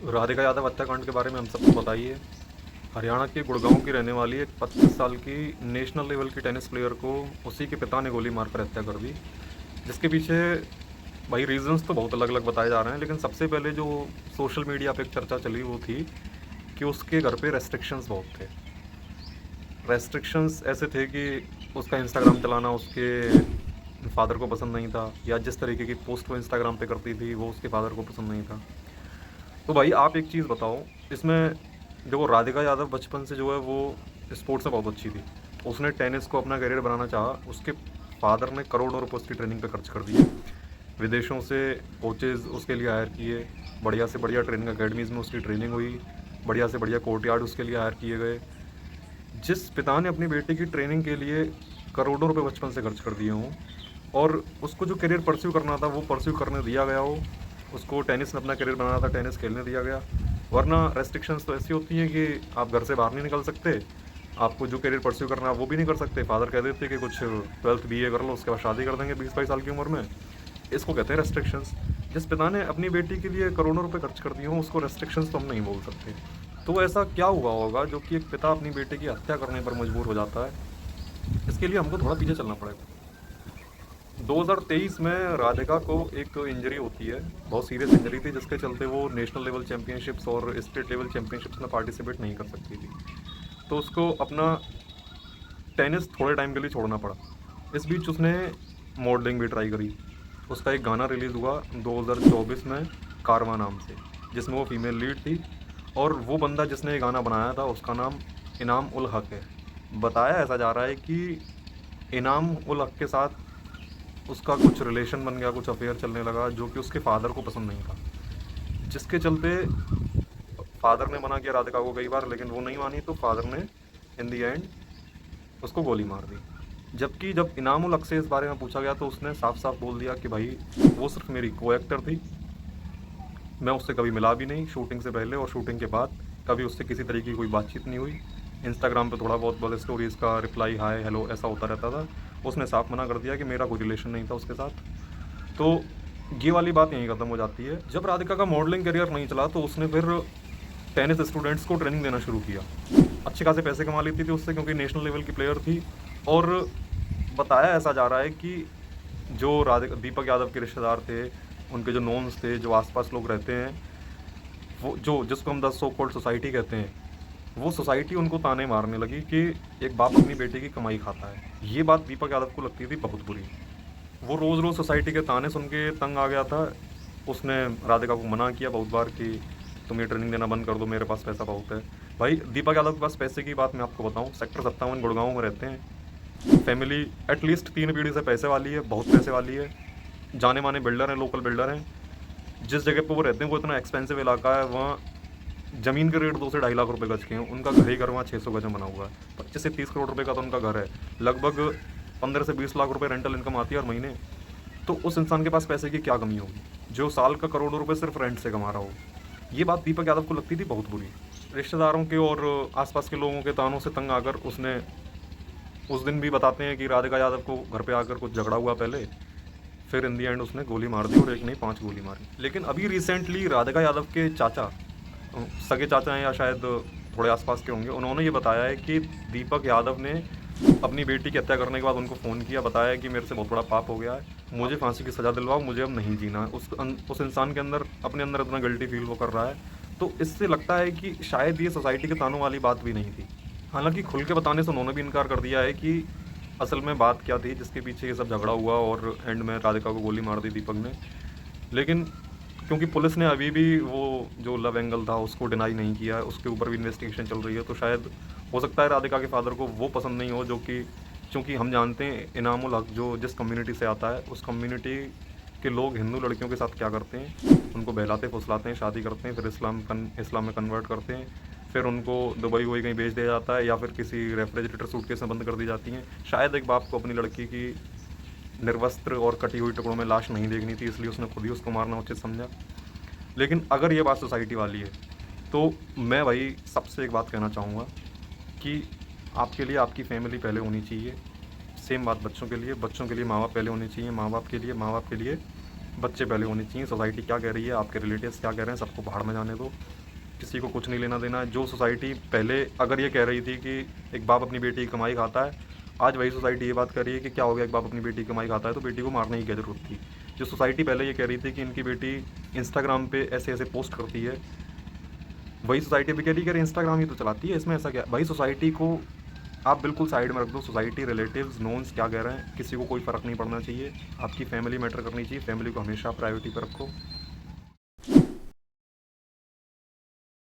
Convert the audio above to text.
राधिका यादव हत्याकांड के बारे में हम सबको पता ही है। हरियाणा के गुड़गांव की रहने वाली एक 25 साल की नेशनल लेवल की टेनिस प्लेयर को उसी के पिता ने गोली मारकर हत्या कर दी। जिसके पीछे भाई रीजंस तो बहुत अलग अलग बताए जा रहे हैं, लेकिन सबसे पहले जो सोशल मीडिया पे एक चर्चा चली वो थी कि उसके घर पे रेस्ट्रिक्शंस बहुत थे। रेस्ट्रिक्शंस ऐसे थे कि उसका इंस्टाग्राम चलाना उसके फादर को पसंद नहीं था, या जिस तरीके की पोस्ट वो इंस्टाग्राम पे करती थी वो उसके फादर को पसंद नहीं था। तो भाई आप एक चीज़ बताओ, इसमें देखो राधिका यादव बचपन से जो है वो स्पोर्ट्स में बहुत अच्छी थी। उसने टेनिस को अपना करियर बनाना चाहा, उसके फादर ने करोड़ों रुपए उसकी ट्रेनिंग पे खर्च कर दिए। विदेशों से कोचेज़ उसके लिए हायर किए, बढ़िया से बढ़िया ट्रेनिंग अकेडमीज़ में उसकी ट्रेनिंग हुई, बढ़िया से बढ़िया कोर्टयार्ड उसके लिए हायर किए गए। जिस पिता ने अपनी बेटी की ट्रेनिंग के लिए करोड़ों रुपए बचपन से खर्च कर दिए हों, और उसको जो करियर परस्यू करना था वो परस्यू करने दिया गया हो, उसको टेनिस में अपना करियर बनाना था, टेनिस खेलने दिया गया। वरना रेस्ट्रिक्शंस तो ऐसी होती हैं कि आप घर से बाहर नहीं निकल सकते, आपको जो करियर परस्यू करना है वो भी नहीं कर सकते। फादर कह देते कि कुछ 12th BA कर लो, उसके बाद शादी कर देंगे 20-22 साल की उम्र में। इसको कहते हैं रेस्ट्रिक्शंस। जिस पिता ने अपनी बेटी के लिए करोड़ों रुपए खर्च कर दिए हों उसको रेस्ट्रिक्शंस तो हम नहीं बोल सकते। तो ऐसा क्या हुआ होगा जो कि एक पिता अपनी बेटे की हत्या करने पर मजबूर हो जाता है? इसके लिए हमको थोड़ा पीछे चलना पड़ेगा। 2023 में राधिका को एक इंजरी होती है, बहुत सीरियस इंजरी थी, जिसके चलते वो नेशनल लेवल चैम्पियनशिप्स और स्टेट लेवल चैम्पियनशिप्स में पार्टिसिपेट नहीं कर सकती थी। तो उसको अपना टेनिस थोड़े टाइम के लिए छोड़ना पड़ा। इस बीच उसने मॉडलिंग भी ट्राई करी। उसका एक गाना रिलीज़ हुआ 2024 में, कारवां नाम से, जिसमें वो फीमेल लीड थी। और वो बंदा जिसने ये गाना बनाया था उसका नाम इनाम उल हक है। बताया ऐसा जा रहा है कि इनाम उल हक के साथ उसका कुछ रिलेशन बन गया, कुछ अफेयर चलने लगा, जो कि उसके फादर को पसंद नहीं था। जिसके चलते फादर ने मना किया राधिका को कई बार, लेकिन वो नहीं मानी, तो फादर ने इन दी एंड उसको गोली मार दी। जबकि जब इनाम उल हक से इस बारे में पूछा गया तो उसने साफ साफ बोल दिया कि भाई वो सिर्फ मेरी को एक्टर थी, मैं उससे कभी मिला भी नहीं, शूटिंग से पहले और शूटिंग के बाद कभी उससे किसी तरीके की कोई बातचीत नहीं हुई। इंस्टाग्राम पे थोड़ा बहुत बस स्टोरीज़ का रिप्लाई, हाय हेलो, ऐसा होता रहता था। उसने साफ मना कर दिया कि मेरा कोई रिलेशन नहीं था उसके साथ। तो ये वाली बात यहीं ख़त्म हो जाती है। जब राधिका का मॉडलिंग करियर नहीं चला तो उसने फिर टेनिस स्टूडेंट्स को ट्रेनिंग देना शुरू किया। अच्छे खासे पैसे कमा लेती थी उससे, क्योंकि नेशनल लेवल की प्लेयर थी। और बताया ऐसा जा रहा है कि जो राधिका दीपक यादव के रिश्तेदार थे, उनके जो नॉन्स थे, जो आसपास लोग रहते हैं, वो जो जिसको हम द सो कॉल्ड सोसाइटी कहते हैं, वो सोसाइटी उनको ताने मारने लगी कि एक बाप अपनी बेटी की कमाई खाता है। ये बात दीपक यादव को लगती थी बहुत बुरी। वो रोज़ रोज़ सोसाइटी के ताने सुन के तंग आ गया था। उसने राधिका को मना किया बहुत बार कि तुम ये ट्रेनिंग देना बंद कर दो, मेरे पास पैसा बहुत है। भाई दीपक यादव के पास पैसे की बात मैं आपको बताऊं, सेक्टर 57 गुड़गांव में रहते हैं। फैमिली एटलीस्ट 3 पीढ़ी से पैसे वाली है, बहुत पैसे वाली है। जाने माने बिल्डर हैं, लोकल बिल्डर हैं। जिस जगह पे वो रहते हैं वो इतना एक्सपेंसिव इलाका है, वहाँ ज़मीन के रेट 2 से 2.5 लाख रुपए गज के हैं। उनका घर ही घर वहाँ 600 गज में बना हुआ है। 25 से 30 करोड़ रुपए का तो उनका घर है। लगभग 15 से 20 लाख रुपए रेंटल इनकम आती है हर महीने। तो उस इंसान के पास पैसे की क्या कमी होगी जो साल का करोड़ों रुपए सिर्फ रेंट से कमा रहा हो? ये बात दीपक यादव को लगती थी बहुत बुरी। रिश्तेदारों के और आसपास के लोगों के तानों से तंग आकर उसने उस दिन भी बताते हैं कि राधिका यादव को घर पे आकर कुछ झगड़ा हुआ पहले, फिर इन दी एंड उसने गोली मार दी, और एक नहीं 5 गोली मारी। लेकिन अभी रिसेंटली राधिका यादव के चाचा, सगे चाचा हैं या शायद थोड़े आसपास के होंगे, उन्होंने ये बताया है कि दीपक यादव ने अपनी बेटी की हत्या करने के बाद उनको फ़ोन किया, बताया कि मेरे से बहुत बड़ा पाप हो गया है, मुझे फांसी की सज़ा दिलवाओ, मुझे अब नहीं जीना है। उस इंसान के अंदर, अपने अंदर इतना गिल्टी फील वो कर रहा है। तो इससे लगता है कि शायद ये सोसाइटी के तानों वाली बात भी नहीं थी। हालांकि खुल के बताने से उन्होंने भी इनकार कर दिया है कि असल में बात क्या थी जिसके पीछे ये सब झगड़ा हुआ और एंड में राधिका को गोली मार दी दीपक ने। लेकिन क्योंकि पुलिस ने अभी भी वो जो लव एंगल था उसको डिनाई नहीं किया है, उसके ऊपर भी इन्वेस्टिगेशन चल रही है, तो शायद हो सकता है राधिका के फादर को वो पसंद नहीं हो, जो कि क्योंकि हम जानते हैं इनामुल हक जो जिस कम्युनिटी से आता है, उस कम्युनिटी के लोग हिंदू लड़कियों के साथ क्या करते हैं, उनको बहलाते फुसलाते हैं, शादी करते हैं, फिर इस्लाम में कन्वर्ट करते हैं, फिर उनको दुबई वही कहीं भेज दिया जाता है, या फिर किसी रेफ्रिजरेटर सूटकेस में बंद कर दी जाती हैं। शायद एक बाप को अपनी लड़की की निर्वस्त्र और कटी हुई टुकड़ों में लाश नहीं देखनी थी, इसलिए उसने खुद ही उसको मारना उचित समझा। लेकिन अगर ये बात सोसाइटी वाली है तो मैं भाई सबसे एक बात कहना चाहूँगा कि आपके लिए आपकी फैमिली पहले होनी चाहिए। सेम बात बच्चों के लिए, बच्चों के लिए माँ बाप पहले होने चाहिए, माँ बाप के लिए बच्चे पहले होने चाहिए। सोसाइटी क्या कह रही है, आपके रिलेटिव्स क्या कह रहे हैं, सबको बाहर में जाने दो, किसी को कुछ नहीं लेना देना। जो सोसाइटी पहले अगर ये कह रही थी कि एक बाप अपनी बेटी की कमाई खाता है, आज वही सोसाइटी ये बात कर रही है कि क्या हो गया, एक बाप अपनी बेटी की कमाई खाता है तो बेटी को मारने की क्या ज़रूरत थी। जो सोसाइटी पहले ये कह रही थी कि इनकी बेटी इंस्टाग्राम पे ऐसे ऐसे पोस्ट करती है, वही सोसाइटी भी कह रही है कि अरे इंस्टाग्राम ही तो चलाती है, इसमें ऐसा क्या। भाई सोसाइटी को आप बिल्कुल साइड में रख दो। सोसाइटी, रिलेटिव्स, नोन्स क्या कह रहे हैं, किसी को कोई फ़र्क नहीं पड़ना चाहिए। आपकी फैमिली मैटर करनी चाहिए, फैमिली को हमेशा प्रायोरिटी पर रखो।